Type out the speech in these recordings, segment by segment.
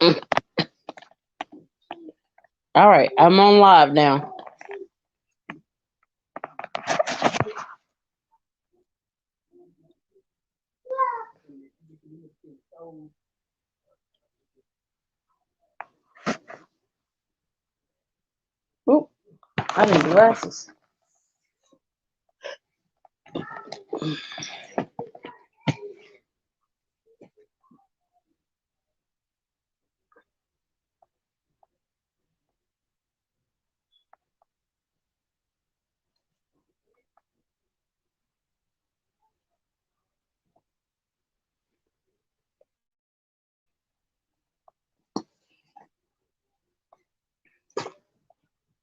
All right, I'm on live now. Oop, I need glasses.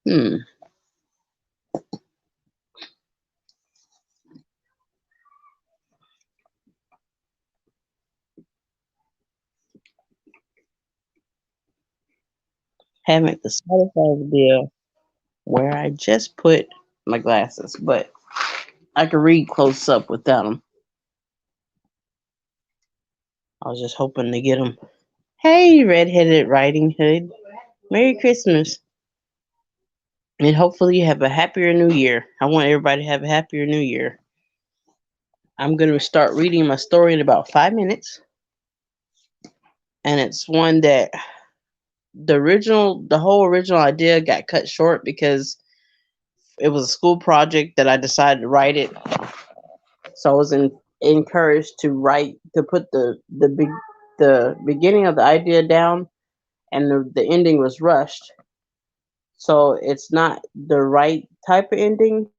Hmm. Haven't the slightest idea where I just put my glasses, but I can read close up without them. I was just hoping to get them. Hey, Red-Headed Riding Hood. Merry Christmas. And hopefully you have a happier new year. I want everybody to have a happier new year. I'm going to start reading my story in about 5 minutes. And it's one that the whole original idea got cut short because it was a school project that I decided to write it. So I was encouraged to put the beginning of the idea down, and the ending was rushed. So it's not the right type of ending,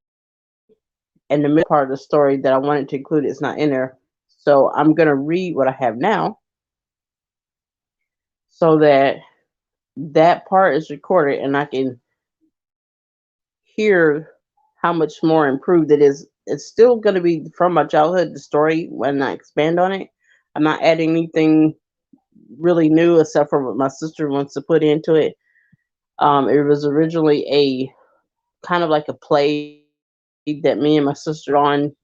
and the middle part of the story that I wanted to include is not in there. So I'm gonna read what I have now, so that that part is recorded, and I can hear how much more improved it is. It's still gonna be from my childhood, the story when I expand on it. I'm not adding anything really new except for what my sister wants to put into it. It was originally a kind of like a play that me and my sister on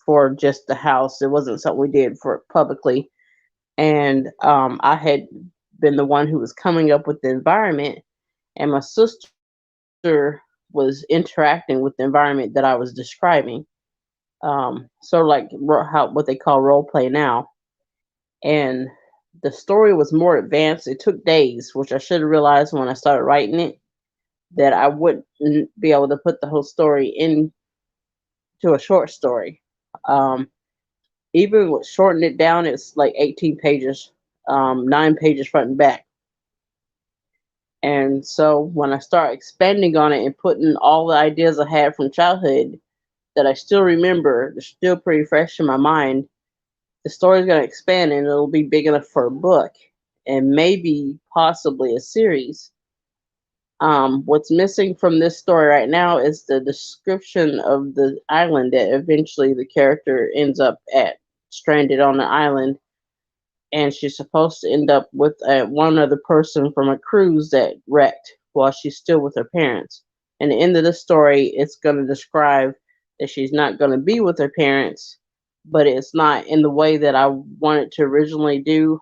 for just the house. It wasn't something we did for publicly. And I had been the one who was coming up with the environment, and my sister was interacting with the environment that I was describing. Sort of like what they call role play now. And the story was more advanced. It took days, which I should have realized when I started writing it, that I wouldn't be able to put the whole story into a short story. Um, Even with shortening it down, it's like 18 pages, 9 pages front and back. And so when I start expanding on it and putting all the ideas I had from childhood that I still remember, they're still pretty fresh in my mind, the story's going to expand and it'll be big enough for a book and maybe possibly a series. What's missing from this story right now is the description of the island that eventually the character ends up at, stranded on the island, and she's supposed to end up with one other person from a cruise that wrecked while she's still with her parents. And the end of the story, it's going to describe that she's not going to be with her parents, but it's not in the way that I wanted to originally do.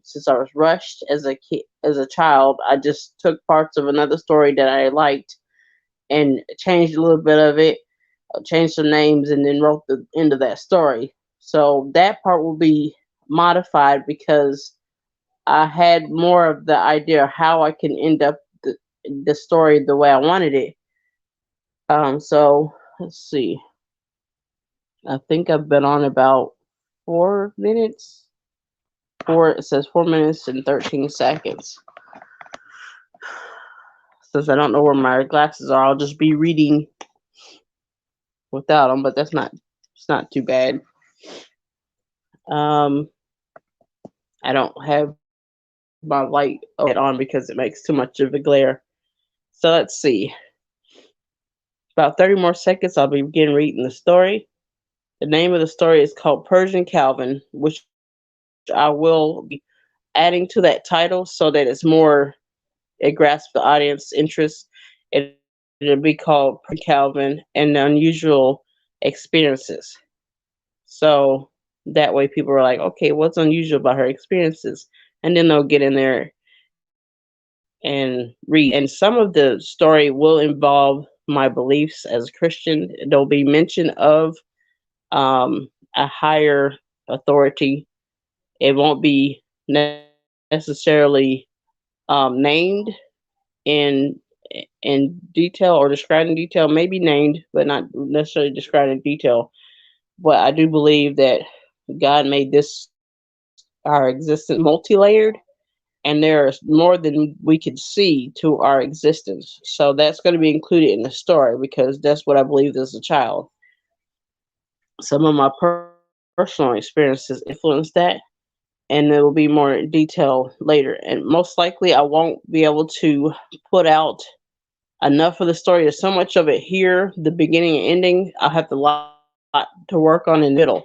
Since I was rushed as a child, I just took parts of another story that I liked and changed a little bit of it, changed some names, and then wrote the end of that story. So that part will be modified because I had more of the idea of how I can end up the story the way I wanted it. So let's see. I think I've been on about 4 minutes. It says 4 minutes and 13 seconds. Since I don't know where my glasses are, I'll just be reading without them. But it's not too bad. Um, I don't have my light on because it makes too much of a glare. So let's see. About 30 more seconds, I'll begin reading the story. The name of the story is called Persian Calvin, which I will be adding to that title so that it grasps the audience interest. It'll be called Persian Calvin and Unusual Experiences. So that way people are like, okay, what's unusual about her experiences? and then they'll get in there and read. And some of the story will involve my beliefs as a Christian. There'll be mention of a higher authority. It won't be necessarily named in detail or described in detail. Maybe named, but not necessarily described in detail. But I do believe that God made this our existence multi-layered, and there's more than we could see to our existence. So that's going to be included in the story because that's what I believed as a child. Some of my personal experiences influence that, and there will be more detail later. And most likely, I won't be able to put out enough of the story. There's so much of it here, the beginning and ending. I'll have a lot to work on in the middle,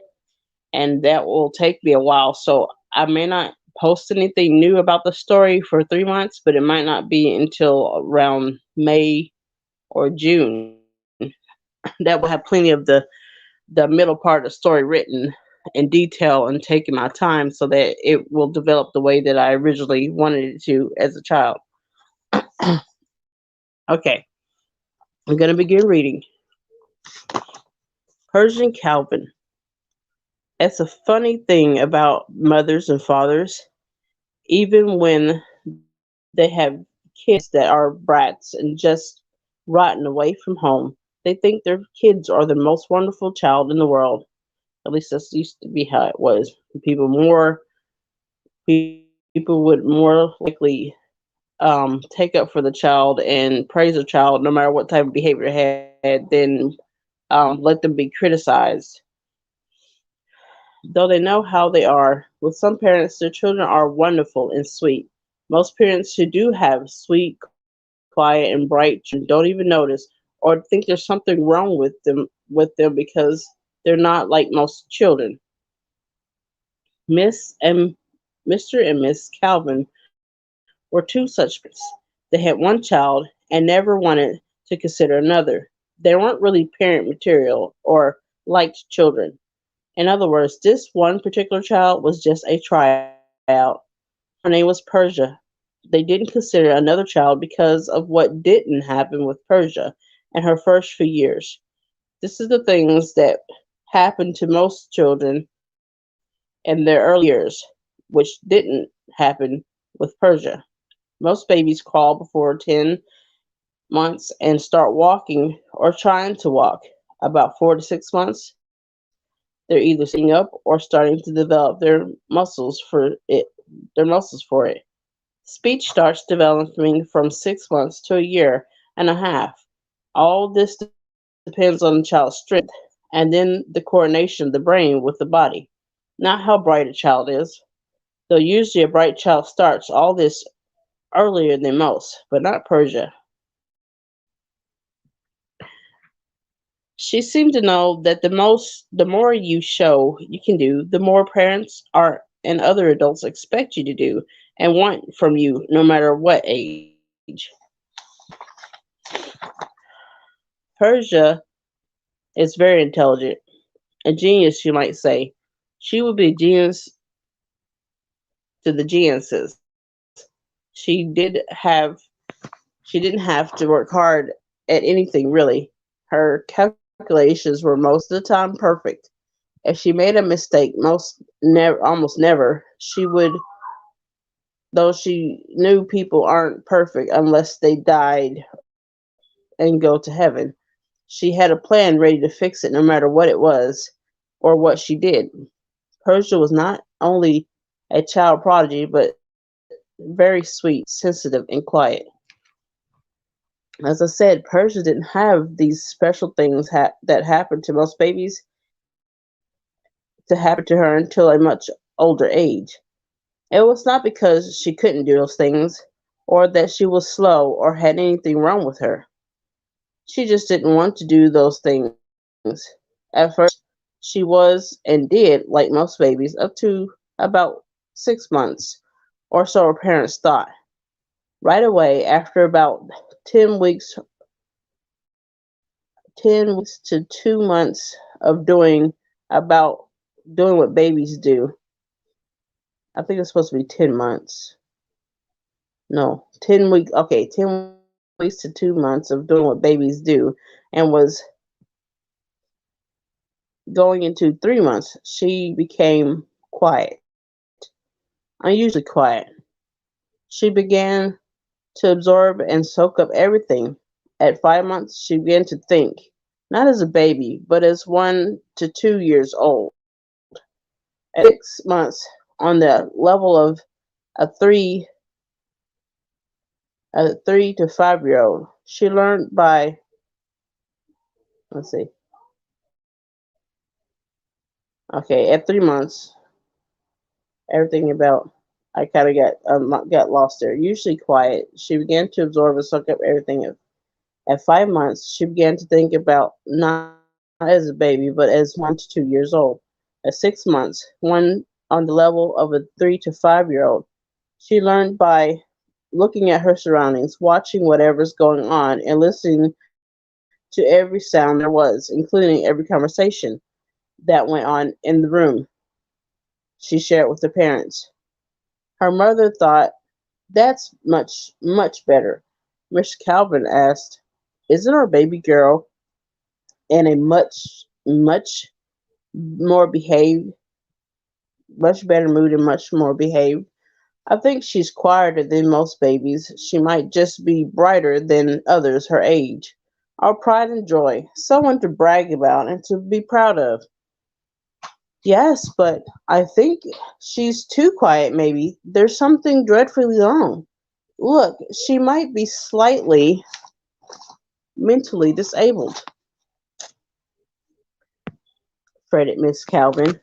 and that will take me a while. So I may not post anything new about the story for 3 months, but it might not be until around May or June that will have plenty of the middle part of the story written in detail and taking my time so that it will develop the way that I originally wanted it to as a child. Okay, I'm going to begin reading. Persian Calvin. It's a funny thing about mothers and fathers, even when they have kids that are brats and just rotten away from home, they think their kids are the most wonderful child in the world. At least that used to be how it was. People would more likely take up for the child and praise the child no matter what type of behavior it had than let them be criticized. Though they know how they are, with some parents, their children are wonderful and sweet. Most parents who do have sweet, quiet, and bright children don't even notice or think there's something wrong with them because they're not like most children. Miss and Mr. and Miss Calvin were two such parents. They had one child and never wanted to consider another. They weren't really parent material or liked children. In other words, this one particular child was just a tryout. Her name was Persia. They didn't consider another child because of what didn't happen with Persia in her first few years. This is the things that happen to most children in their early years, which didn't happen with Persia. Most babies crawl before 10 months and start walking or trying to walk. About 4 to 6 months, they're either sitting up or starting to develop their muscles for it. Speech starts developing from 6 months to a year and a half. All this depends on the child's strength and then the coordination of the brain with the body, not how bright a child is. Though usually a bright child starts all this earlier than most, but not Persia. She seemed to know that the more you show you can do, the more parents are and other adults expect you to do and want from you no matter what age. Persia is very intelligent, a genius you might say. She would be a genius to the geniuses. She didn't have to work hard at anything really. Her calculations were most of the time perfect. If she made a mistake, almost never, she would, though she knew people aren't perfect unless they died and go to heaven. She had a plan ready to fix it no matter what it was or what she did. Persia was not only a child prodigy, but very sweet, sensitive, and quiet. As I said, Persia didn't have these special things that happen to most babies to happen to her until a much older age. It was not because she couldn't do those things, or that she was slow or had anything wrong with her. She just didn't want to do those things. At first, she was and did like most babies up to about 6 months, or so her parents thought. Right away, after about 10 weeks, 10 weeks to 2 months of about doing what babies do, I think it's supposed to be 10 months. No, 10 weeks. Okay, 10 weeks to 2 months of doing what babies do, and was going into 3 months. She became quiet, unusually quiet. She began to absorb and soak up everything. At 5 months, she began to think, not as a baby, but as 1 to 2 years old. At 6 months, on the level of a a 3 to 5 year old, she learned by, let's see, okay, at 3 months, everything about, I kind of got lost there. Usually quiet, she began to absorb and soak up everything. At 5 months, she began to think about not as a baby, but as 1 to 2 years old. At 6 months, one on the level of a 3 to 5 year old, she learned by looking at her surroundings, watching whatever's going on, and listening to every sound there was, including every conversation that went on in the room she shared with her parents. Her mother thought, "That's much better." Mr. Calvin asked, "Isn't our baby girl in a much more behaved, much better mood and much more behaved?" "I think she's quieter than most babies. She might just be brighter than others her age. Our pride and joy. Someone to brag about and to be proud of." "Yes, but I think she's too quiet maybe. There's something dreadfully wrong. Look, she might be slightly mentally disabled," fretted Miss Calvin.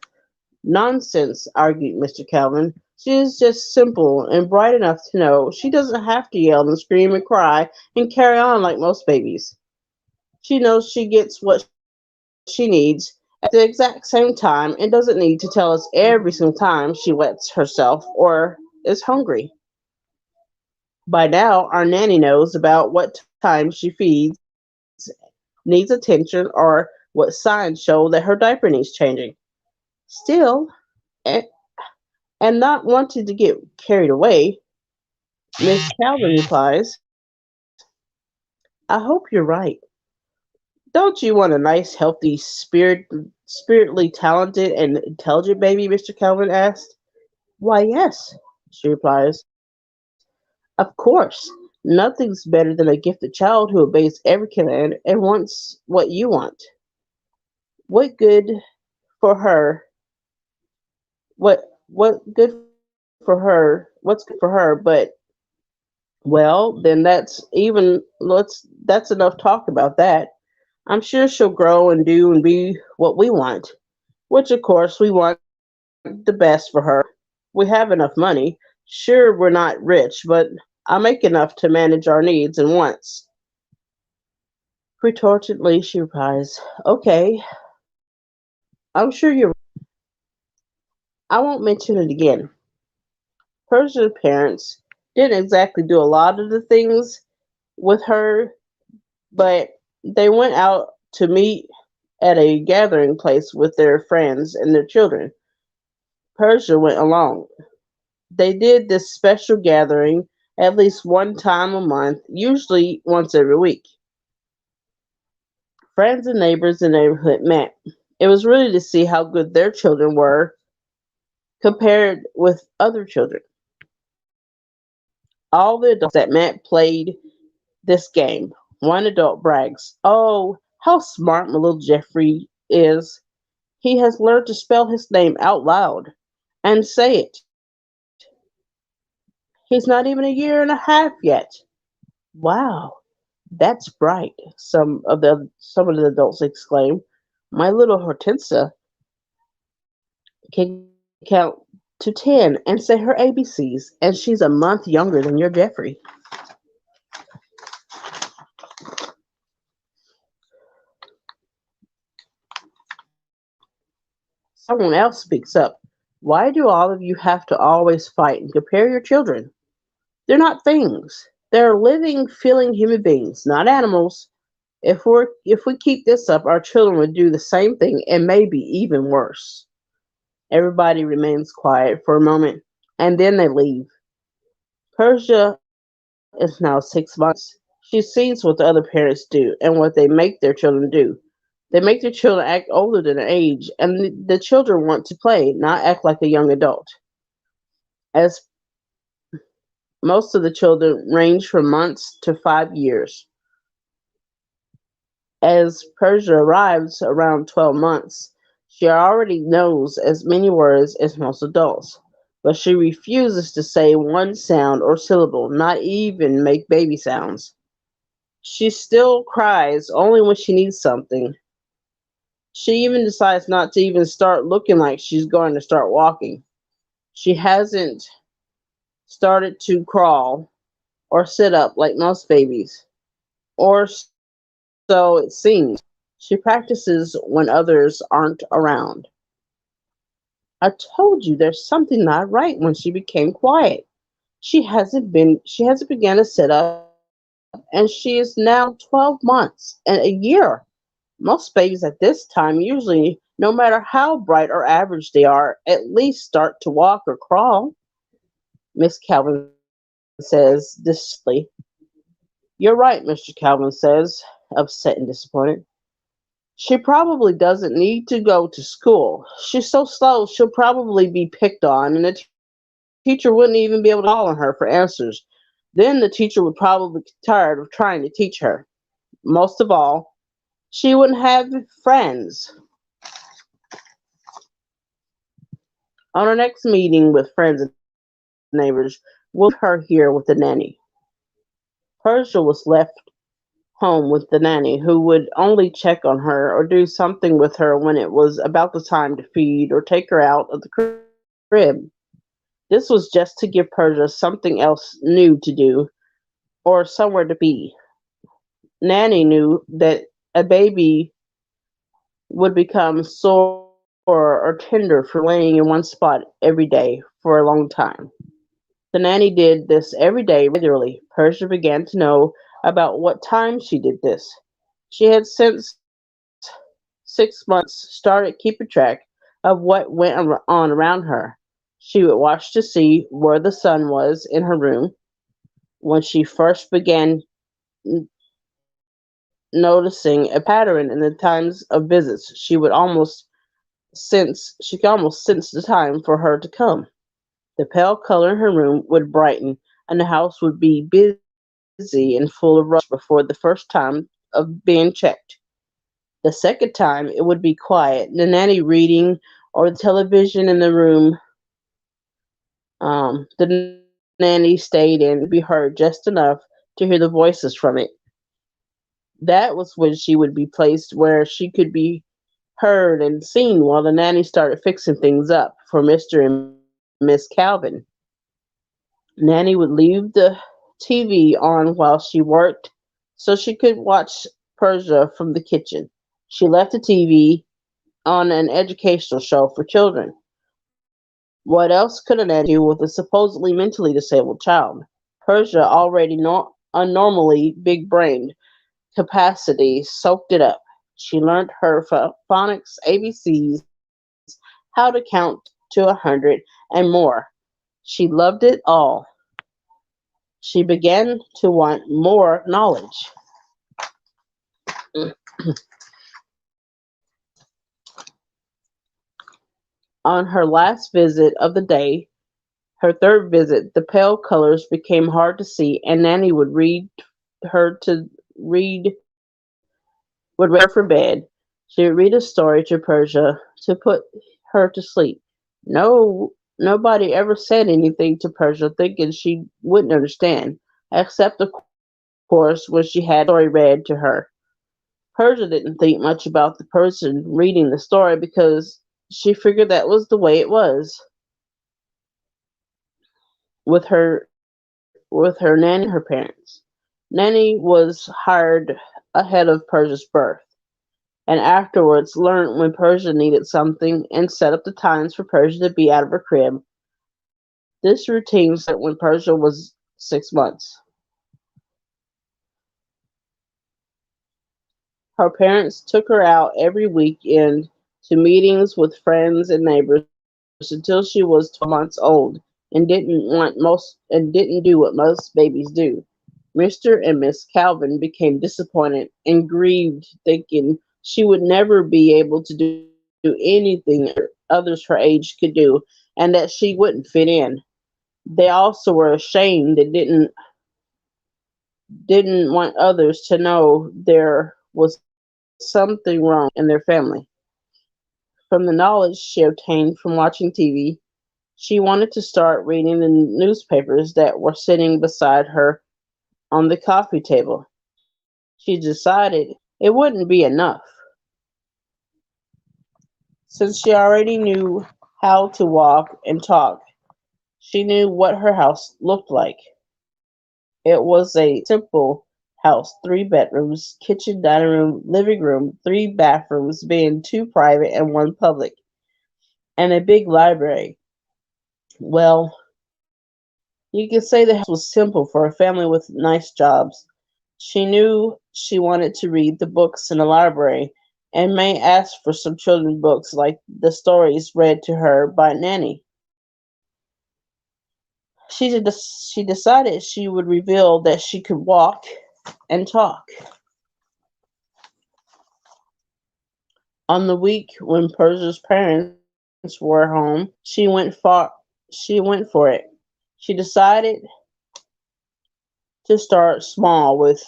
"Nonsense," argued Mr. Calvin. "She is just simple and bright enough to know she doesn't have to yell and scream and cry and carry on like most babies. She knows she gets what she needs at the exact same time and doesn't need to tell us every single time she wets herself or is hungry. By now, our nanny knows about what time she feeds, needs attention, or what signs show that her diaper needs changing. Still, and, and not wanting to get carried away, Miss Calvin replies, "I hope you're right. Don't you want a nice, healthy, spiritedly talented and intelligent baby?" Mr. Calvin asked. "Why, yes," she replies. "Of course. Nothing's better than a gifted child who obeys every command and wants what you want. What good for her? What good for her? What's good for her? But well, then that's enough talk about that. I'm sure she'll grow and do and be what we want, which of course we want the best for her. We have enough money. Sure, we're not rich, but I make enough to manage our needs and wants." Retortedly, she replies, "Okay, I'm sure you're right. I won't mention it again." Persia's parents didn't exactly do a lot of the things with her, but they went out to meet at a gathering place with their friends and their children. Persia went along. They did this special gathering at least one time a month, usually once every week. Friends and neighbors in the neighborhood met. It was really to see how good their children were compared with other children. All the adults that met played this game. One adult brags, "Oh, how smart my little Jeffrey is. He has learned to spell his name out loud and say it. He's not even a year and a half yet. Wow, that's bright," some of the adults exclaimed. "My little Hortensia can count to 10 and say her ABCs, and she's a month younger than your Jeffrey." Someone else speaks up. "Why do all of you have to always fight and compare your children? They're not things. They're living, feeling human beings, not animals. If we keep this up, our children will do the same thing and maybe even worse." Everybody remains quiet for a moment. and then they leave. Persia is now 6 months. She sees what the other parents do and what they make their children do. They make their children act older than their age, and the children want to play, not act like a young adult. As most of the children range from months to 5 years. As Persia arrives around 12 months, she already knows as many words as most adults, but she refuses to say one sound or syllable, not even make baby sounds. She still cries only when she needs something. She even decides not to even start looking like she's going to start walking. She hasn't started to crawl or sit up like most babies, or so it seems. She practices when others aren't around. I told you there's something not right when she became quiet. She hasn't begun to sit up, and she is now 12 months and a year. Most babies at this time usually, no matter how bright or average they are, at least start to walk or crawl. Miss Calvin says distressingly. You're right, Mr. Calvin says, upset and disappointed. She probably doesn't need to go to school. She's so slow, she'll probably be picked on, and the teacher wouldn't even be able to call on her for answers. Then the teacher would probably get tired of trying to teach her. Most of all, she wouldn't have friends. On her next meeting with friends and neighbors, we'll leave her here with the nanny. Persia was left home with the nanny, who would only check on her or do something with her when it was about the time to feed or take her out of the crib. This was just to give Persia something else new to do or somewhere to be. Nanny knew that a baby would become sore or tender for laying in one spot every day for a long time. The nanny did this every day regularly. Persia began to know about what time she did this. She had since 6 months started keeping track of what went on around her. She would watch to see where the sun was in her room. When she first began noticing a pattern in the times of visits, she could almost sense the time for her to come. The pale color in her room would brighten, and the house would be busy and full of rush before the first time of being checked. The second time it would be quiet, the nanny reading or the television in the room. The nanny stayed in and could be heard just enough to hear the voices from it. That was when she would be placed where she could be heard and seen while the nanny started fixing things up for Mr. and Miss Calvin. Nanny would leave the TV on while she worked so she could watch Persia from the kitchen. She left the TV on an educational show for children. What else could a nanny do with a supposedly mentally disabled child? Persia, already unnormally big brained capacity, soaked it up. She learned her phonics, ABCs, how to count to 100, and more. She loved it all. She began to want more knowledge. On her last visit of the day, her third visit, the pale colors became hard to see, and Nanny her to read would read her for bed. She would read a story to Persia to put her to sleep. Nobody ever said anything to Persia, thinking she wouldn't understand, except of course when she had the story read to her. Persia didn't think much about the person reading the story because she figured that was the way it was with her nanny and her parents. Nanny was hired ahead of Persia's birth, and afterwards learned when Persia needed something and set up the times for Persia to be out of her crib. This routine started when Persia was 6 months. Her parents took her out every weekend to meetings with friends and neighbors until she was 12 months old. and didn't do what most babies do. Mr. and Miss Calvin became disappointed and grieved, thinking she would never be able to do anything others her age could do, and that she wouldn't fit in. They also were ashamed and didn't want others to know there was something wrong in their family. From the knowledge she obtained from watching TV, she wanted to start reading the newspapers that were sitting beside her on the coffee table. She decided it wouldn't be enough, since she already knew how to walk and talk. She knew what her house looked like. It was a simple house, three bedrooms, kitchen, dining room, living room, three bathrooms, being two private and one public, and a big library. Well, you could say the house was simple for a family with nice jobs. She knew she wanted to read the books in the library and may ask for some children's books like the stories read to her by Nanny. She decided she would reveal that she could walk and talk. On the week when Persia's parents were home, she went for it. She decided to start small with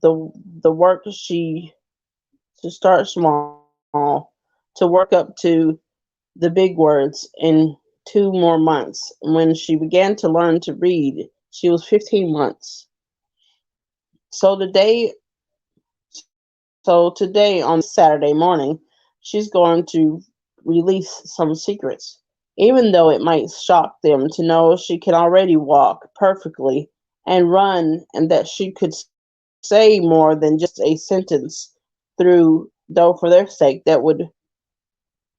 the work she to start small, to work up to the big words in 2 more months. When she began to learn to read, she was 15 months. So today, so today on this Saturday morning, she's going to release some secrets. Even though it might shock them to know she can already walk perfectly and run, and that she could say more than just a sentence though for their sake, that would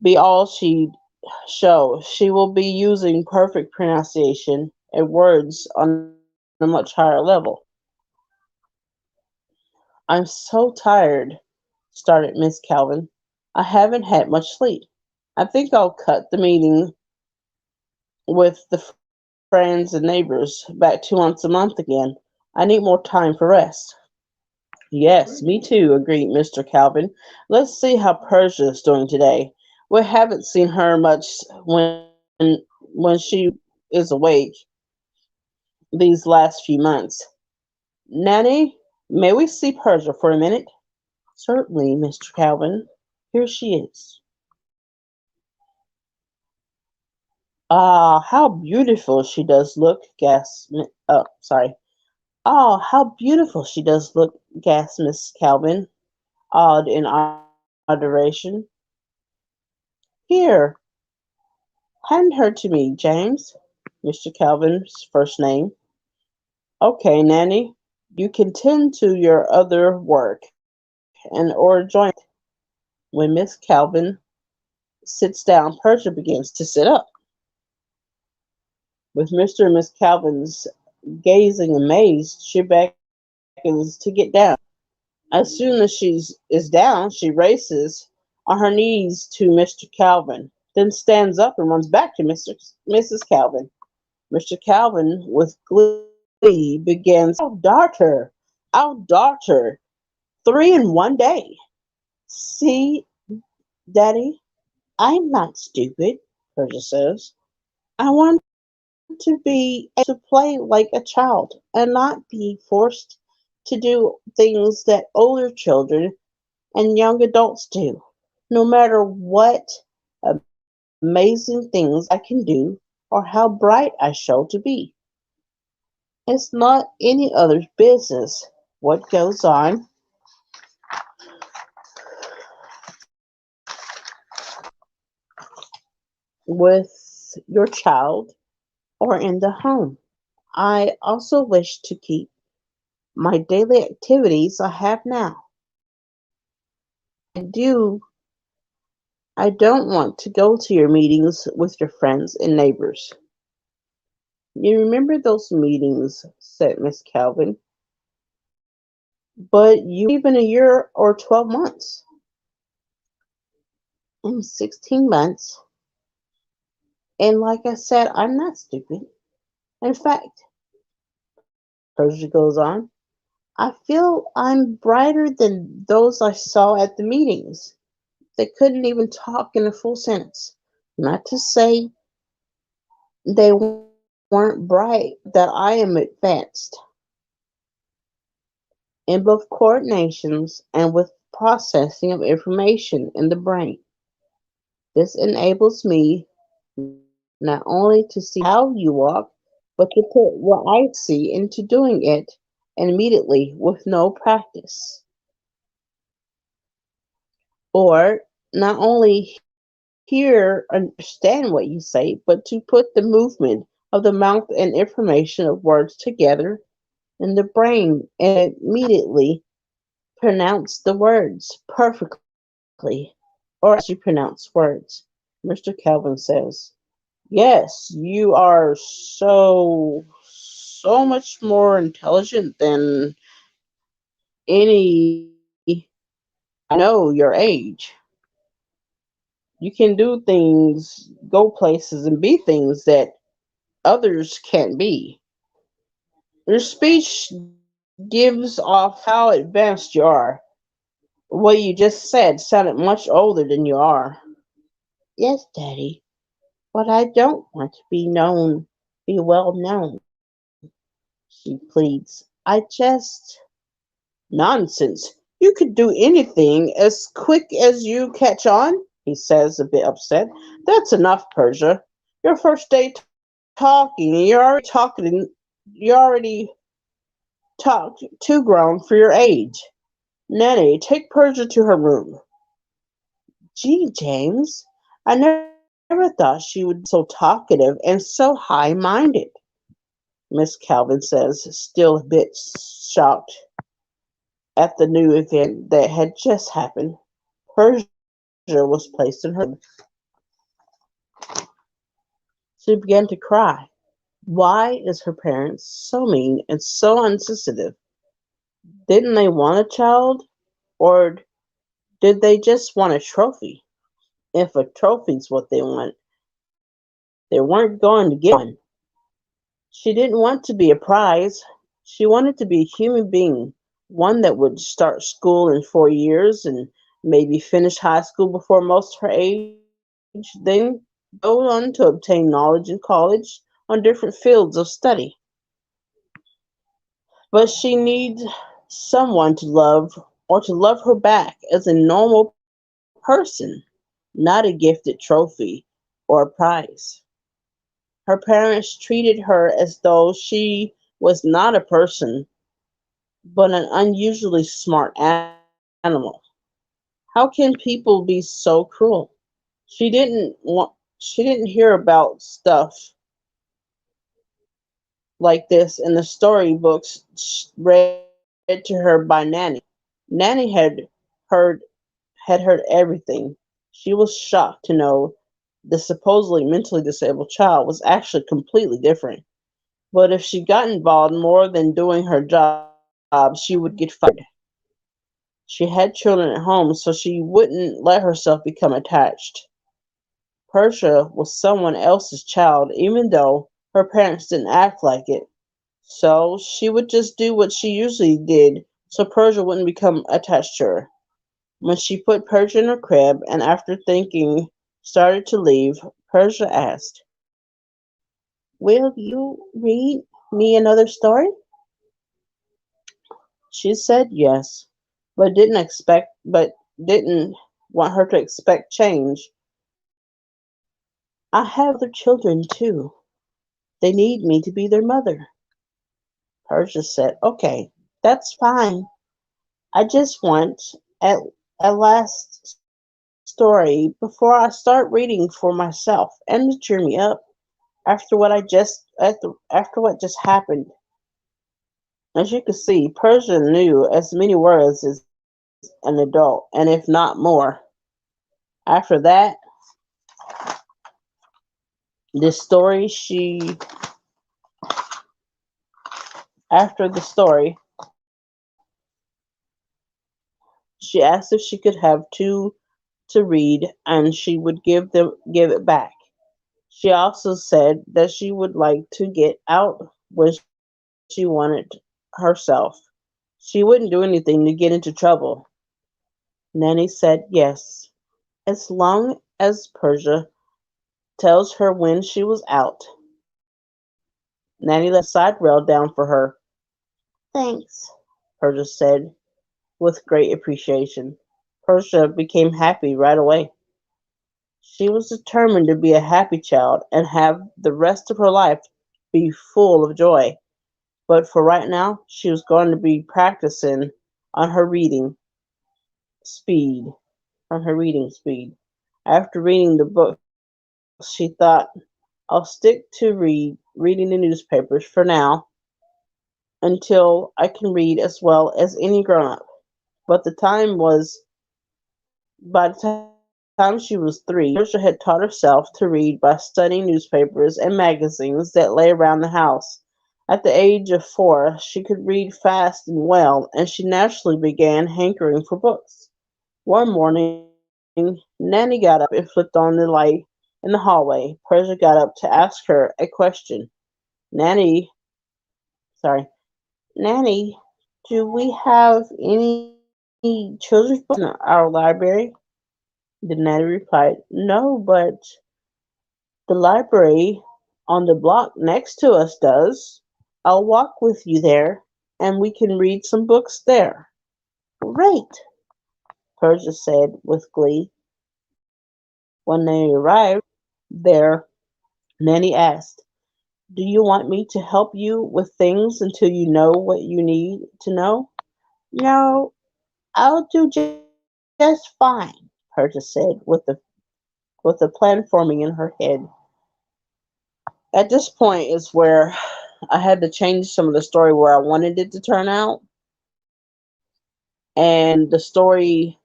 be all she'd show. She will be using perfect pronunciation and words on a much higher level. I'm so tired, started Miss Calvin. I haven't had much sleep. I think I'll cut the meeting with the friends and neighbors back 2 months a month again. I need more time for rest. Yes, me too, agreed Mr. Calvin. Let's see how Persia is doing today. We haven't seen her much when she is awake these last few months. Nanny, may we see Persia for a minute? Certainly, Mr. Calvin. Here she is. Ah, how beautiful she does look, sorry. Ah, how beautiful she does look, gasped Miss Calvin, awed in adoration. Here, hand her to me, James, Mr. Calvin's first name. Okay, Nanny, you can tend to your other work and or join me. When Miss Calvin sits down, Persia begins to sit up. With Mr. and Miss Calvin's gazing amazed, she beckons to get down. As soon as is down, she races on her knees to Mr. Calvin, then stands up and runs back to Mrs. Calvin. Mr. Calvin, with glee, begins, I'll dart her, 3 in one day. See, Daddy, I'm not stupid, Persia says. I want to be able to play like a child and not be forced to do things that older children and young adults do, no matter what amazing things I can do or how bright I show to be. It's not any other's business what goes on with your child or in the home. I also wish to keep my daily activities I have now. I do I don't want to go to your meetings with your friends and neighbors. You remember those meetings, said Miss Calvin, but you won't even a year or 12 months. In 16 months, And like I said, I'm not stupid. In fact, Persia goes on, I feel I'm brighter than those I saw at the meetings. They couldn't even talk in a full sentence. Not to say they weren't bright, that I am advanced in both coordinations and with processing of information in the brain. This enables me not only to see how you walk, but to put what I see into doing it immediately with no practice. Or not only hear, understand what you say, but to put the movement of the mouth and information of words together in the brain and immediately pronounce the words perfectly, or as you pronounce words. Mr. Calvin says, yes, you are so much more intelligent than any I know your age. You can do things, go places, and be things that others can't be. Your speech gives off how advanced you are. What you just said sounded much older than you are. Yes, Daddy, but I don't want to be well known, she pleads. I just. Nonsense. You could do anything as quick as you catch on, he says, a bit upset. That's enough, Persia. Your first day talking, you're already talked too grown for your age. Nanny, take Persia to her room. Gee, James, I never thought she would be so talkative and so high-minded, Miss Calvin says, still a bit shocked at the new event that had just happened. Persia was placed in her room. She began to cry. Why is her parents so mean and so insensitive? Didn't they want a child? Or did they just want a trophy? If a trophy's what they want, they weren't going to get one. She didn't want to be a prize. She wanted to be a human being, one that would start school in 4 years and maybe finish high school before most of her age, then go on to obtain knowledge in college on different fields of study. But she needs someone to love or to love her back as a normal person, not a gifted trophy or a prize. Her parents treated her as though she was not a person, but an unusually smart animal. How can people be so cruel? She didn't hear about stuff like this in the storybooks read to her by Nanny. Nanny heard had heard everything. She was shocked to know the supposedly mentally disabled child was actually completely different. But if she got involved more than doing her job, she would get fired. She had children at home, so she wouldn't let herself become attached. Persia was someone else's child, even though her parents didn't act like it. So she would just do what she usually did so Persia wouldn't become attached to her. When she put Persia in her crib and after thinking started to leave, Persia asked, will you read me another story? She said yes, but didn't want her to expect change. I have other children too. They need me to be their mother. Persia said, okay, that's fine. I just want at a last story before I start reading for myself and to cheer me up after what just happened. As you can see, Persia knew as many words as an adult, and if not more. After that, this story she after the story, she asked if she could have two to read and she would give it back. She also said that she would like to get out when she wanted herself. She wouldn't do anything to get into trouble. Nanny said yes, as long as Persia tells her when she was out. Nanny let the side rail down for her. Thanks, Persia said with great appreciation. Persia became happy right away. She was determined to be a happy child and have the rest of her life be full of joy. But for right now, she was going to be practicing on her reading speed. on her reading speed. After reading the books, she thought, I'll stick to reading the newspapers for now until I can read as well as any grown up. But the time was By the time she was 3, Persia had taught herself to read by studying newspapers and magazines that lay around the house. At the age of 4, she could read fast and well, and she naturally began hankering for books. One morning, Nanny got up and flipped on the light in the hallway. Persia got up to ask her a question. Nanny, sorry, Nanny, do we have any children's books in our library? The nanny replied, no, but the library on the block next to us does. I'll walk with you there, and we can read some books there. Great, Persia said with glee. When they arrived there, Nanny asked, do you want me to help you with things until you know what you need to know? No, I'll do just fine, Persia said with a plan forming in her head. At this point is where I had to change some of the story where I wanted it to turn out, and the story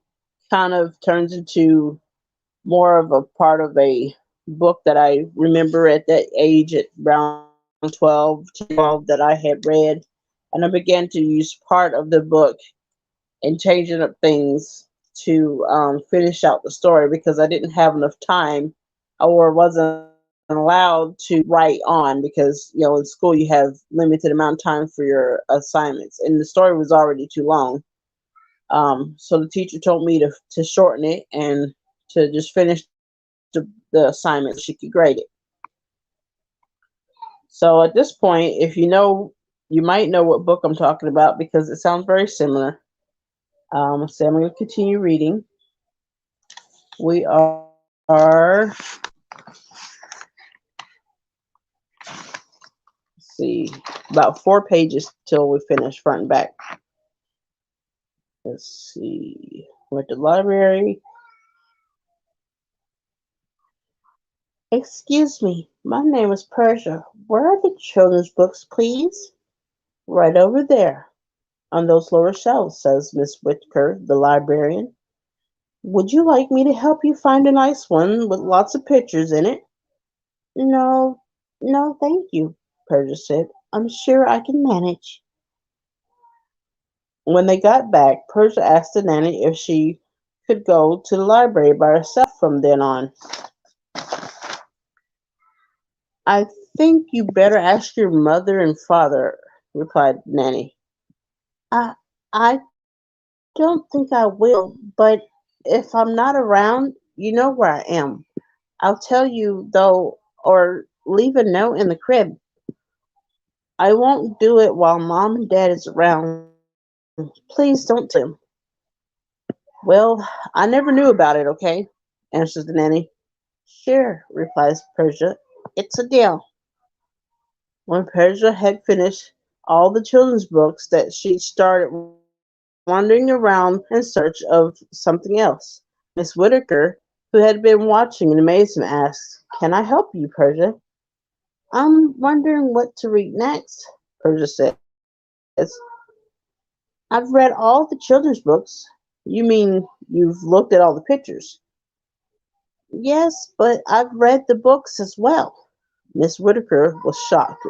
kind of turns into more of a part of a book that I remember at that age at around 12, 10, 12 that I had read, and I began to use part of the book and changing up things to finish out the story because I didn't have enough time or wasn't allowed to write on because in school you have limited amount of time for your assignments and the story was already too long. So the teacher told me to shorten it and to just finish the assignment so she could grade it. So at this point, if you know, you might know what book I'm talking about because it sounds very similar. So I'm going to continue reading. We are, let's see, about 4 pages till we finish front and back. Let's see. We're at the library. Excuse me, my name is Persia. Where are the children's books, please? Right over there, on those lower shelves, says Miss Whittaker, the librarian. Would you like me to help you find a nice one with lots of pictures in it? No, no, thank you, Persia said. I'm sure I can manage. When they got back, Persia asked the nanny if she could go to the library by herself from then on. I think you better ask your mother and father, replied Nanny. I I don't think I will, but if I'm not around, you know where I am. I'll tell you though, or leave a note in the crib. I won't do it while Mom and Dad is around. Please don't tell them. Well, I never knew about it, okay? Answers the nanny. Sure, replies Persia. It's a deal. When Persia had finished all the children's books that she started wandering around in search of something else. Miss Whittaker, who had been watching in amazement, asked, Can I help you, Persia? I'm wondering what to read next, Persia says. I've read all the children's books. You mean you've looked at all the pictures? Yes, but I've read the books as well. Miss Whittaker was shocked,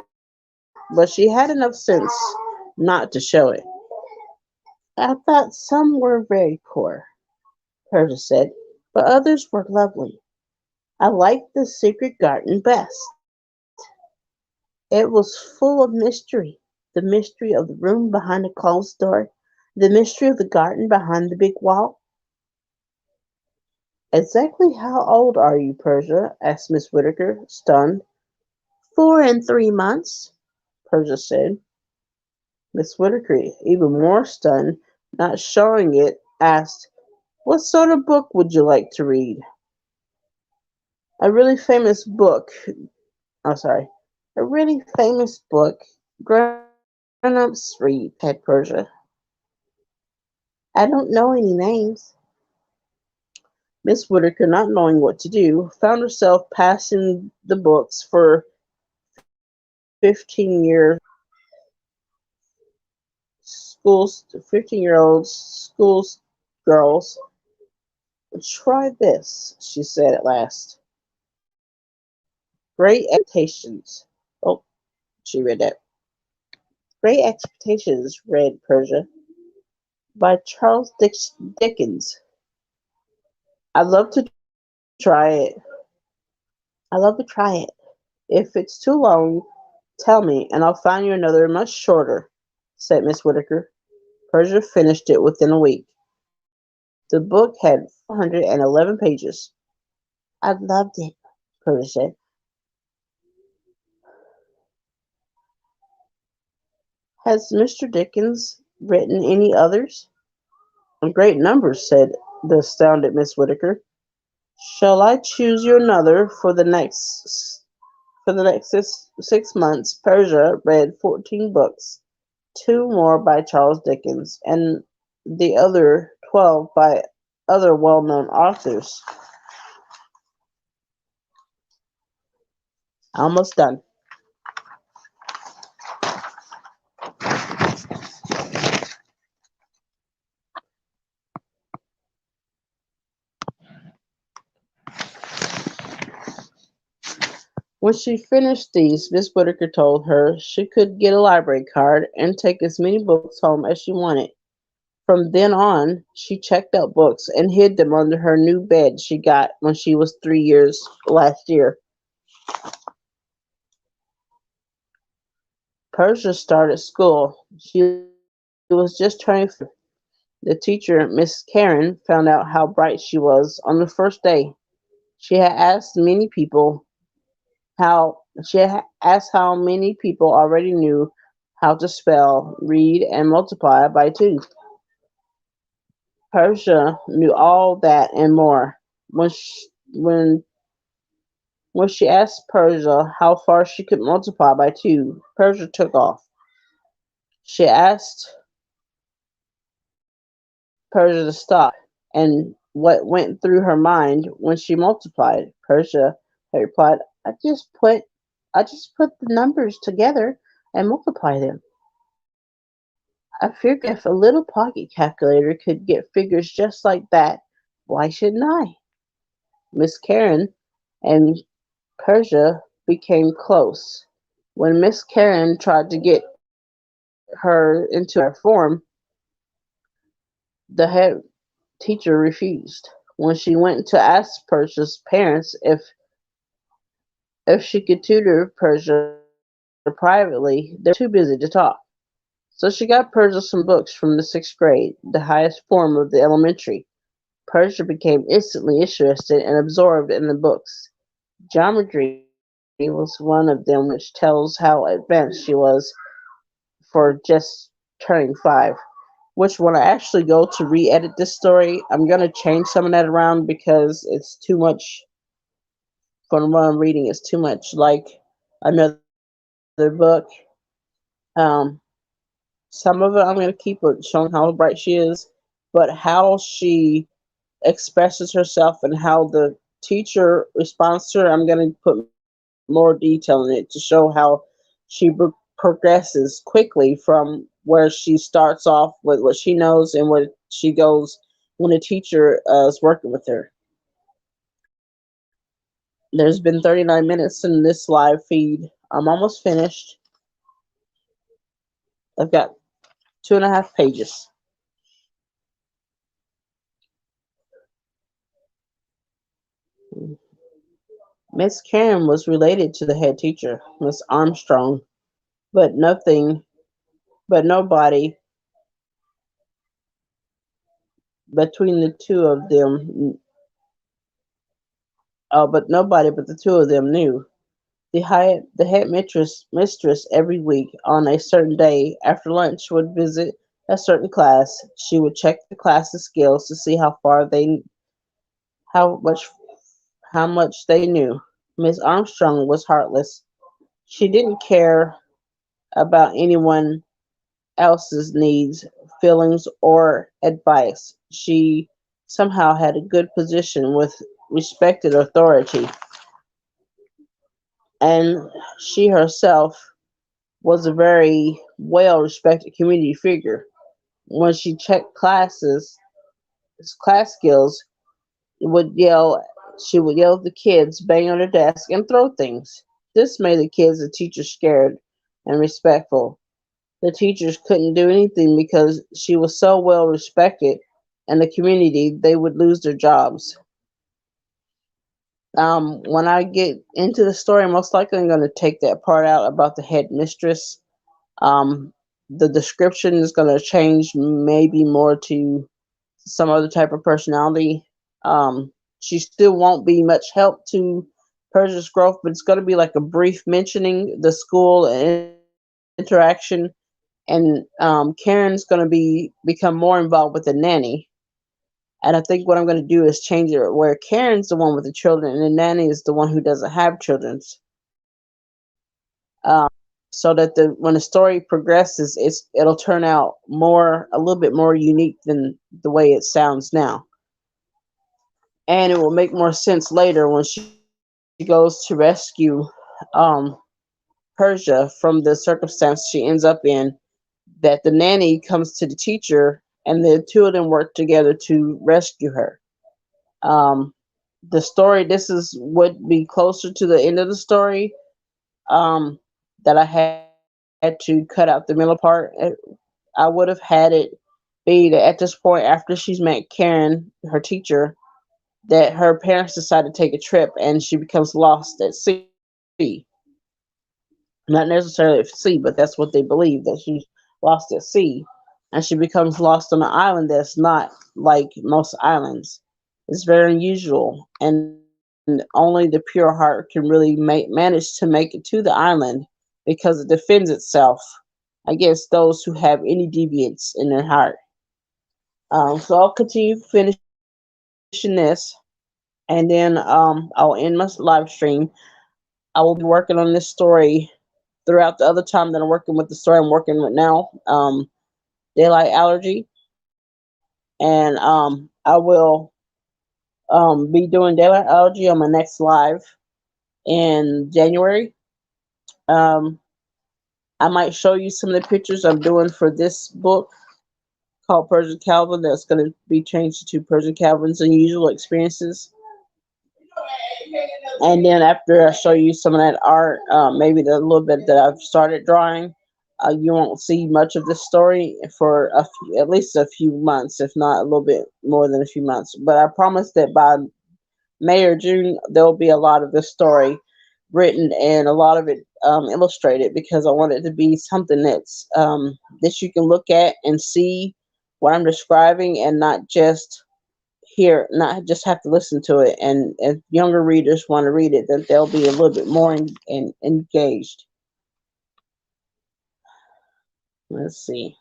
but she had enough sense not to show it. I thought some were very poor, Persia said, but others were lovely. I liked the secret garden best. It was full of mystery. The mystery of the room behind the closed door, the mystery of the garden behind the big wall. Exactly how old are you, Persia? Asked Miss Whittaker, stunned. 4 and 3 months, Persia said. Miss Whittaker, even more stunned, not showing it, asked, what sort of book would you like to read? A really famous book. Oh, sorry. A really famous book grown-ups read, said Persia. I don't know any names. Miss Whittaker, not knowing what to do, found herself passing the books for 15-year-olds schools girls. Try this, she said at last. Great Expectations. Oh, she read that. Great Expectations, read Persia, by Charles Dickens. I'd love to try it. I'd love to try it. If it's too long, tell me, and I'll find you another much shorter, said Miss Whittaker. Persia finished it within a week. The book had 411 pages. I loved it, Persia said. Has Mr. Dickens written any others? A great number, said the astounded Miss Whittaker. Shall I choose you another for the next 6 months? Persia read 14 books, two more by Charles Dickens, and the other 12 by other well-known authors. Almost done. When she finished these, Miss Whittaker told her she could get a library card and take as many books home as she wanted. From then on, she checked out books and hid them under her new bed she got when she was 3 years last year. Persia started school. She was just turning 4. The teacher, Miss Karen, found out how bright she was on the first day. She had asked many people how many people already knew how to spell, read, and multiply by two. Persia knew all that and more. When when she asked Persia how far she could multiply by two, Persia took off. She asked Persia to stop, and what went through her mind when she multiplied. Persia had replied, I just put the numbers together and multiply them. I figured if a little pocket calculator could get figures just like that, why shouldn't I? Miss Karen and Persia became close. When Miss Karen tried to get her into a form, the head teacher refused. When she went to ask Persia's parents if she could tutor Persia privately, they were too busy to talk. So she got Persia some books from the 6th grade, the highest form of the elementary. Persia became instantly interested and absorbed in the books. Geometry was one of them, which tells how advanced she was for just turning 5. Which when I actually go to re-edit this story, I'm gonna change some of that around because it's too much from what I'm reading. It's too much like another book. Um, some of it I'm gonna keep it showing how bright she is, but how she expresses herself and how the teacher responds to her, I'm gonna put more detail in it to show how she progresses quickly from where she starts off with what she knows and where she goes when the teacher is working with her. There's been 39 minutes in this live feed. I'm almost finished. I've got 2.5 pages. Miss Karen was related to the head teacher, Miss Armstrong, but nothing, but nobody between the two of them, but nobody but the two of them knew. The head mistress every week on a certain day after lunch would visit a certain class. She would check the class's skills to see how much how much they knew. Miss Armstrong was heartless. She didn't care about anyone else's needs, feelings, or advice. She somehow had a good position with respected authority, and she herself was a very well respected community figure. When she checked class skills, would yell she would yell at the kids, bang on her desk, and throw things. This made the kids and teachers scared and respectful. The teachers couldn't do anything because she was so well respected in the community they would lose their jobs. When I get into the story, most likely I'm going to take that part out about the headmistress. Um, the description is going to change maybe more to some other type of personality. She still won't be much help to Persia's growth, but it's going to be like a brief mentioning the school and interaction. And Karen's going to become more involved with the nanny. And I think what I'm going to do is change it where Karen's the one with the children and the nanny is the one who doesn't have children's. So that when the story progresses, it'll turn out a little bit more unique than the way it sounds now, and it will make more sense later when she goes to rescue um, Persia from the circumstance she ends up in. That the nanny comes to the teacher, and the two of them work together to rescue her. Um, the story this is would be closer to the end of the story, um, that I had to cut out the middle part. I would have had it be that at this point, after she's met Karen, her teacher, that her parents decide to take a trip and she becomes lost at sea. Not necessarily at sea, but that's what they believe, that she's lost at sea. And she becomes lost on an island that's not like most islands. It's very unusual, and only the pure heart can really manage to make it to the island because it defends itself against those who have any deviance in their heart. So I'll continue finishing this, and then I'll end my live stream. I will be working on this story throughout the other time that I'm working with the story I'm working with now, Daylight Allergy, and I will be doing Daylight Allergy on my next live in January. Um, I might show you some of the pictures I'm doing for this book called Persian Calvin that's going to be changed to Persian Calvin's Unusual Experiences. And then after I show you some of that art, maybe the little bit that I've started drawing, you won't see much of this story for at least a few months, if not a little bit more than a few months. But I promise that by May or June, there will be a lot of this story written and a lot of it illustrated because I want it to be something that you can look at and see what I'm describing and not just have to listen to it. And if younger readers want to read it, then they'll be a little bit more engaged. Let's see.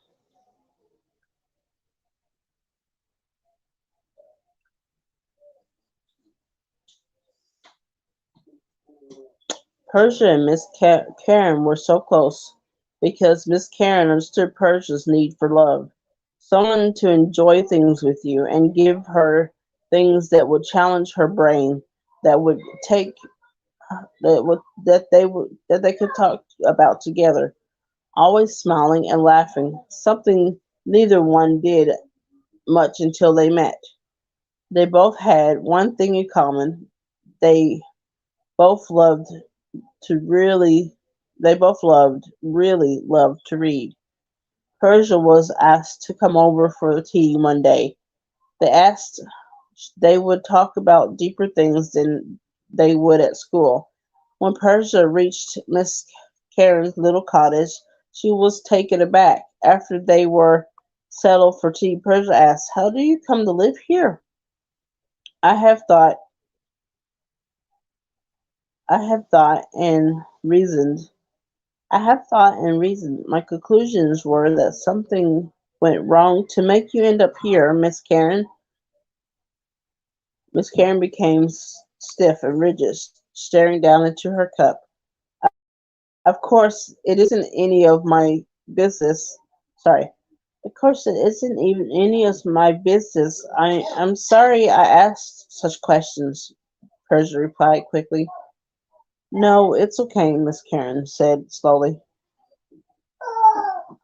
Persia and Miss Karen were so close because Miss Karen understood Persia's need for love, someone to enjoy things with you and give her things that would challenge her brain, that would take that they could talk about together, always smiling and laughing, something neither one did much until they met. They both had one thing in common. They both loved to really they both loved to read. Persia was asked to come over for tea one day. They asked they would talk about deeper things they would at school. When Persia reached Miss Karen's little cottage, she was taken aback. After they were settled for tea, Persia asked, "How do you come to live here?" I have thought, I have thought and reasoned. I have thought and reasoned. My conclusions were that something went wrong to make you end up here, Miss Karen. Miss Karen became stiff and rigid, staring down into her cup. Of course, it isn't any of my business. Sorry. Of course, it isn't even any of my business. I'm sorry I asked such questions, Persia replied quickly. No, it's okay, Miss Karen said slowly.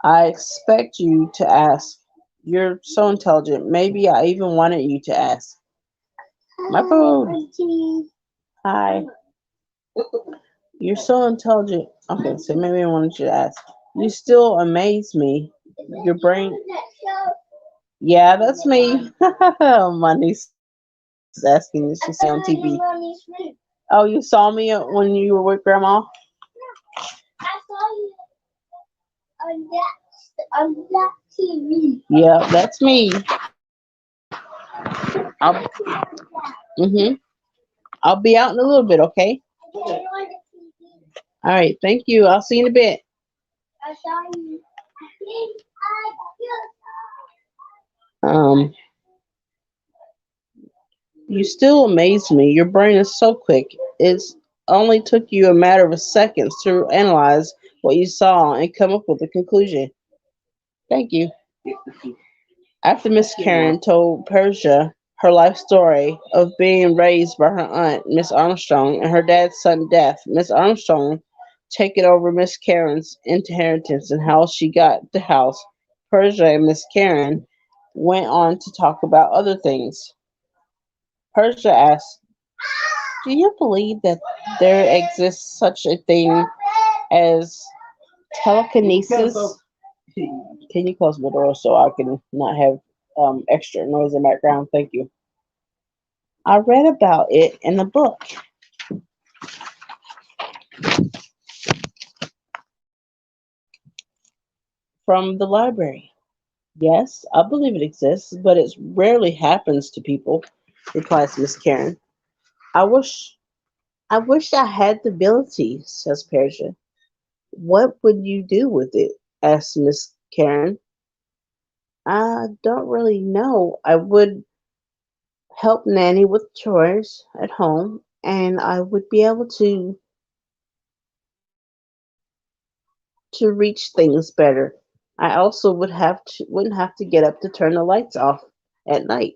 I expect you to ask. You're so intelligent. Maybe I even wanted you to ask. My food. Hi. You're so intelligent. Okay, so maybe I wanted you to ask. You still amaze me. Your brain. Yeah, that's me. My niece is asking, did she see on TV? Oh, you saw me when you were with Grandma? Yeah, that's me. I'll, mhm. I'll be out in a little bit, okay? All right, thank you. I'll see you in a bit. Um, you still amaze me. Your brain is so quick. It's only took you a matter of seconds to analyze what you saw and come up with a conclusion. Thank you. After Miss Karen told Persia her life story of being raised by her aunt, Miss Armstrong, and her dad's sudden death, Miss Armstrong taking over Miss Karen's inheritance and how she got the house, Persia and Miss Karen went on to talk about other things. Persia asked, "Do you believe that there exists such a thing as telekinesis?" Can you close the door so I can not have extra noise in the background? Thank you. I read about it in a book from the library. Yes, I believe it exists, but it rarely happens to people, replies Miss Karen. I wish I had the ability, says Persia. What would you do with it? Asks Miss Karen. I don't really know. I would help Nanny with chores at home, and I would be able to reach things better. I also wouldn't have to get up to turn the lights off at night.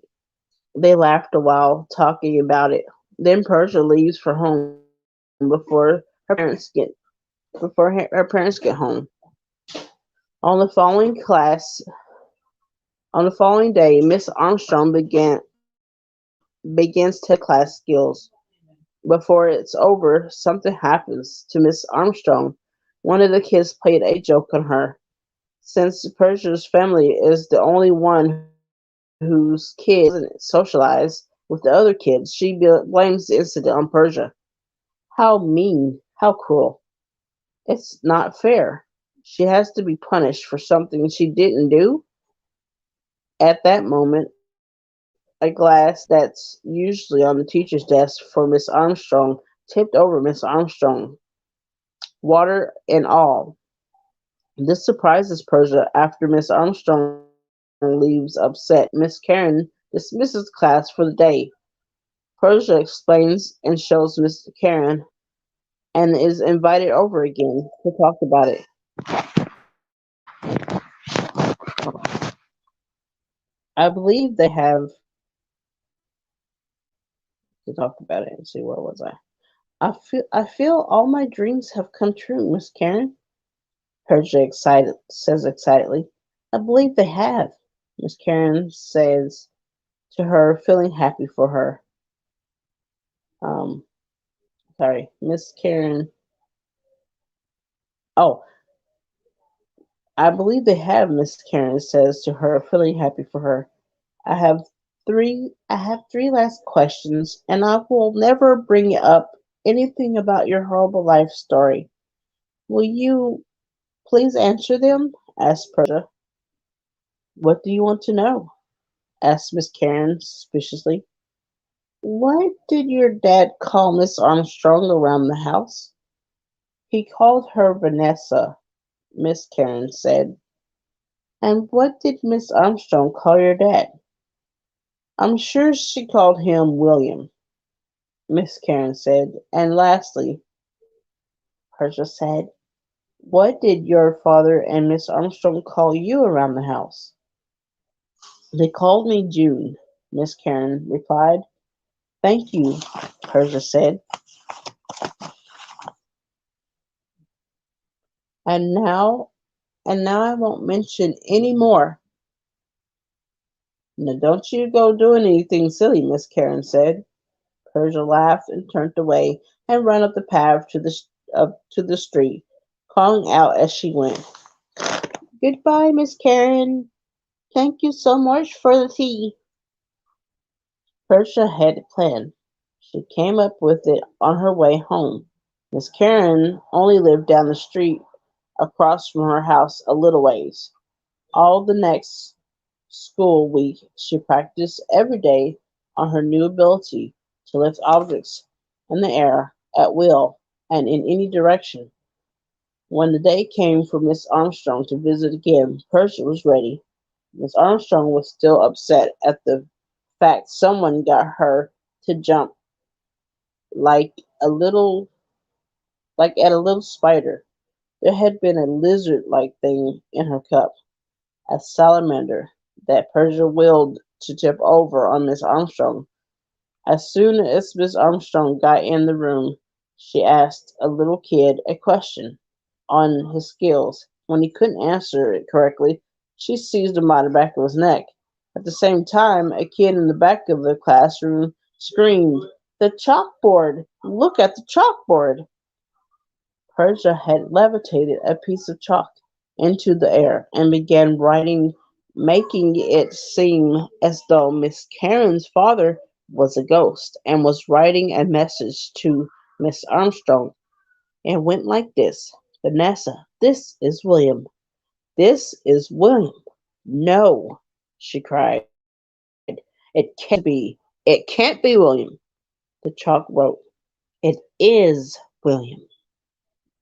They laughed a while, talking about it. Then Persia leaves for home before her parents get home. On the following class on the following day, Miss Armstrong begins testing class skills. Before it's over, something happens to Miss Armstrong. One of the kids played a joke on her. Since Persia's family is the only one whose kid doesn't socialize with the other kids, she blames the incident on Persia. How mean, how cruel. It's not fair. She has to be punished for something she didn't do. At that moment, a glass that's usually on the teacher's desk for Miss Armstrong tipped over Miss Armstrong, water and all. This surprises Persia. After Miss Armstrong leaves upset, Miss Karen dismisses class for the day. Persia explains and shows Miss Karen and is invited over again to talk about it. I believe they have to talk about it and see where was I. I feel all my dreams have come true, Miss Karen. Persia excited says excitedly. I believe they have. Miss Karen says to her, feeling happy for her. Um, sorry, Miss Karen. Oh, I believe they have. Miss Karen says to her, feeling happy for her. I have. I have three last questions, and I will never bring up anything about your horrible life story. Will you please answer them? Asked Persia. What do you want to know? Asked Miss Karen suspiciously. What did your dad call Miss Armstrong around the house? He called her Vanessa, Miss Karen said. And what did Miss Armstrong call your dad? I'm sure she called him William, Miss Karen said. And lastly, Persia said, what did your father and Miss Armstrong call you around the house? They called me June, Miss Karen replied. Thank you, Persia said. And now, and now I won't mention any more. Now don't you go doing anything silly, Miss Karen said. Persia laughed and turned away and ran up the path to the street, calling out as she went, Goodbye, Miss Karen. Thank you so much for the tea. Persia had a plan. She came up with it on her way home. Miss Karen only lived down the street across from her house a little ways. All the next school week she practiced every day on her new ability to lift objects in the air at will and in any direction. When the day came for Miss Armstrong to visit again, Persia was ready. Miss Armstrong was still upset at the fact someone got her to jump like a little like at a little spider. There had been a lizard-like thing in her cup, a salamander, that Persia willed to tip over on Miss Armstrong. As soon as Miss Armstrong got in the room, she asked a little kid a question on his skills. When he couldn't answer it correctly, she seized him by the back of his neck. At the same time, a kid in the back of the classroom screamed, The chalkboard! Look at the chalkboard! Persia had levitated a piece of chalk into the air and began writing, making it seem as though Miss Karen's father was a ghost and was writing a message to Miss Armstrong. It went like this: Vanessa, this is William. This is William. No, she cried. It can't be. It can't be William. The chalk wrote, It is William.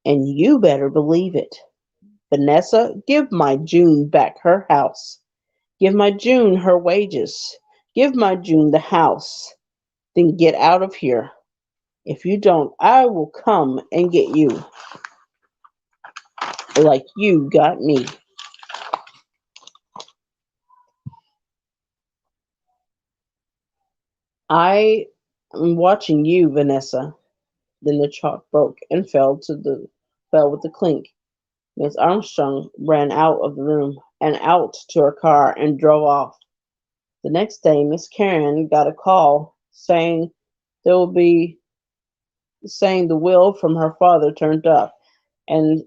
And you better believe it. Vanessa, give my June back her house. Give my June her wages. Give my June the house. Then get out of here. If you don't, I will come and get you like you got me. I am watching you, Vanessa. Then the chalk broke and fell with a clink. Miss Armstrong ran out of the room and out to her car and drove off. The next day Miss Karen got a call there will be saying the will from her father turned up and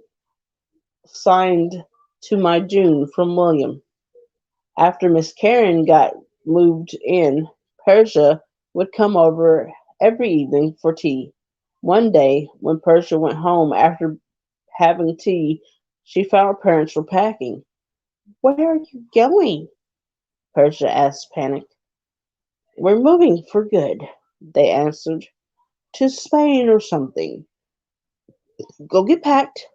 signed to my June from William. After Miss Karen got moved in, Persia would come over every evening for tea. One day, when Persia went home after having tea, she found her parents were packing. Where are you going? Persia asked, panicked. We're moving for good, they answered. To Spain or something. Go get packed.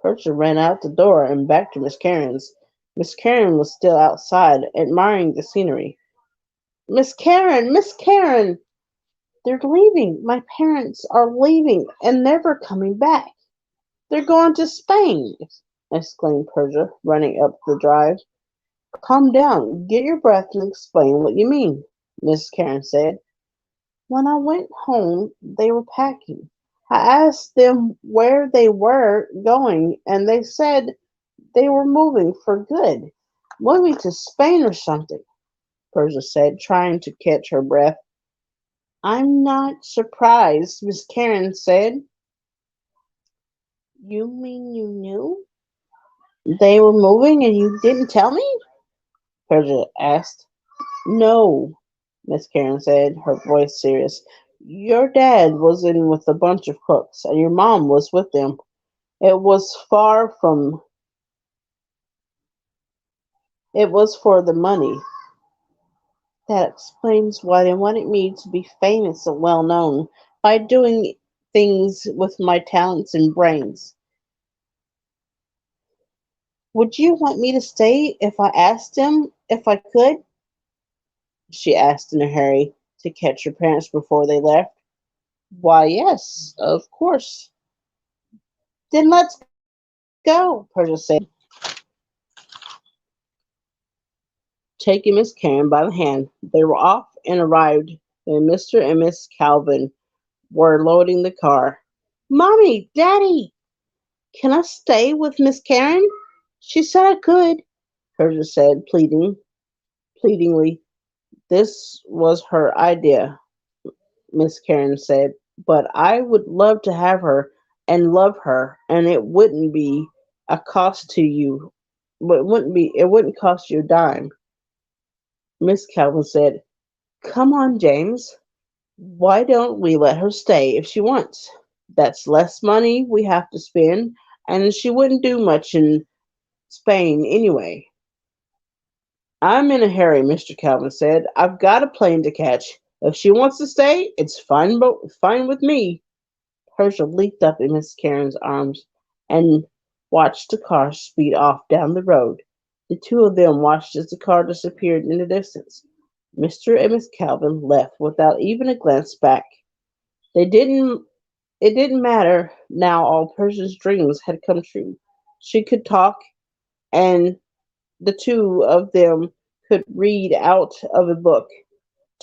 Persia ran out the door and back to Miss Karen's. Miss Karen was still outside, admiring the scenery. Miss Karen! Miss Karen! They're leaving. My parents are leaving and never coming back. They're going to Spain, exclaimed Persia, running up the drive. Calm down, get your breath and explain what you mean, Miss Karen said. When I went home, they were packing. I asked them where they were going, and they said they were moving for good. Moving to Spain or something, Persia said, trying to catch her breath. I'm not surprised, Miss Karen said. You mean you knew they were moving and you didn't tell me? Persia asked. No, Miss Karen said, her voice serious. Your dad was in with a bunch of crooks, and your mom was with them. It was far from it was for the money. That explains why they wanted me to be famous and well known by doing things with my talents and brains. Would you want me to stay if I asked him if I could? She asked in a hurry to catch her parents before they left. Why, yes, of course. Then let's go, Persia said, taking Miss Karen by the hand. They were off and arrived when Mr. and Miss Calvin were loading the car. Mommy, Daddy, can I stay with Miss Karen? She said I could, Persia said, pleadingly. This was her idea, Miss Karen said, but I would love to have her and love her, and it wouldn't be a cost to you, but it wouldn't cost you a dime. Miss Calvin said, Come on, James. Why don't we let her stay if she wants? That's less money we have to spend, and she wouldn't do much in Spain anyway. I'm in a hurry, Mr. Calvin said. I've got a plane to catch. If she wants to stay, it's fine with me. Herschel leaped up in Miss Karen's arms and watched the car speed off down the road. The two of them watched as the car disappeared in the distance. Mr. and Miss Calvin left without even a glance back. They didn't It didn't matter now all Persia's dreams had come true. She could talk, and the two of them could read out of a book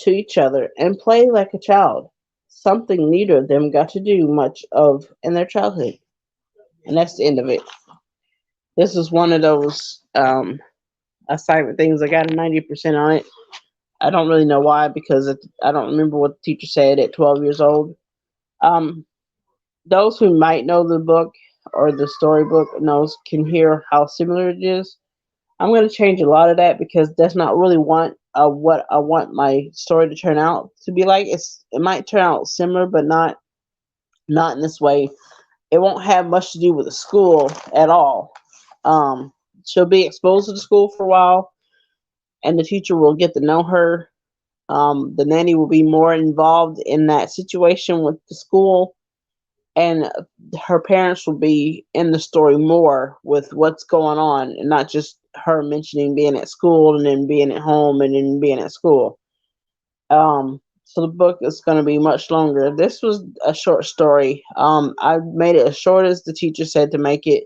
to each other and play like a child, something neither of them got to do much of in their childhood. And that's the end of it. This is one of those assignment things. I got a 90% on it. I don't really know why because I don't remember what the teacher said at 12 years old. Um, those who might know the book or the storybook knows can hear how similar it is. I'm going to change a lot of that because that's not really what I want my story to turn out to be like. It might turn out similar, but not in this way. It won't have much to do with the school at all. She'll be exposed to the school for a while, and the teacher will get to know her. The nanny will be more involved in that situation with the school, and her parents will be in the story more with what's going on, and not just her mentioning being at school and then being at home and then being at school. So the book is going to be much longer. This was a short story. I made it as short as the teacher said to make it,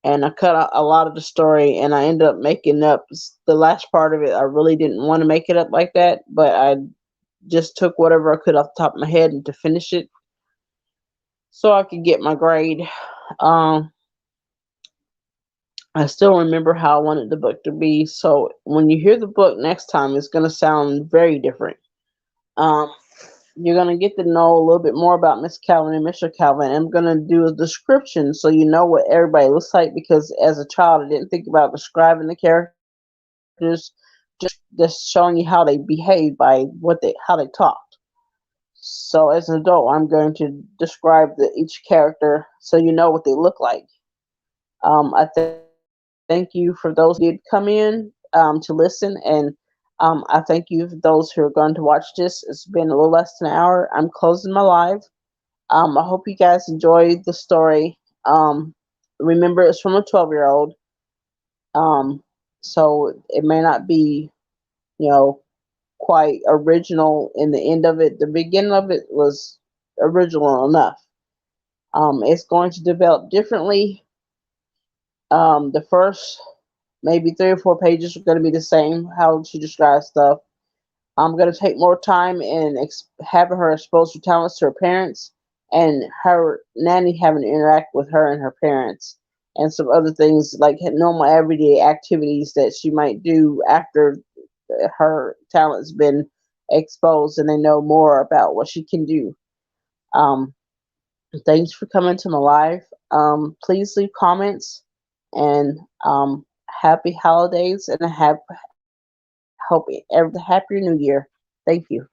and I cut out a lot of the story, and I ended up making up the last part of it. I really didn't want to make it up like that, but I just took whatever I could off the top of my head and to finish it so I could get my grade. Um, I still remember how I wanted the book to be. So when you hear the book next time, it's going to sound very different. Um, you're going to get to know a little bit more about Miss Calvin and Mr. Calvin. I'm going to do a description so you know what everybody looks like because as a child, I didn't think about describing the characters, just showing you how they behave by how they talked. So as an adult, I'm going to describe each character so you know what they look like. I thank you for those who did come in to listen, and I thank you for those who are going to watch this. It's been a little less than an hour. I'm closing my live. I hope you guys enjoyed the story. Remember, it's from a 12-year-old, so it may not be, you know, quite original in the end of it. The beginning of it was original enough. It's going to develop differently. The first maybe 3 or 4 pages are going to be the same, how she describes stuff. I'm going to take more time in having her expose her talents to her parents and her nanny having to interact with her and her parents and some other things like normal everyday activities that she might do after her talent's been exposed and they know more about what she can do. Um, Thanks for coming to my live. Please leave comments and happy holidays and a happy Hope every Happy New Year. Thank you.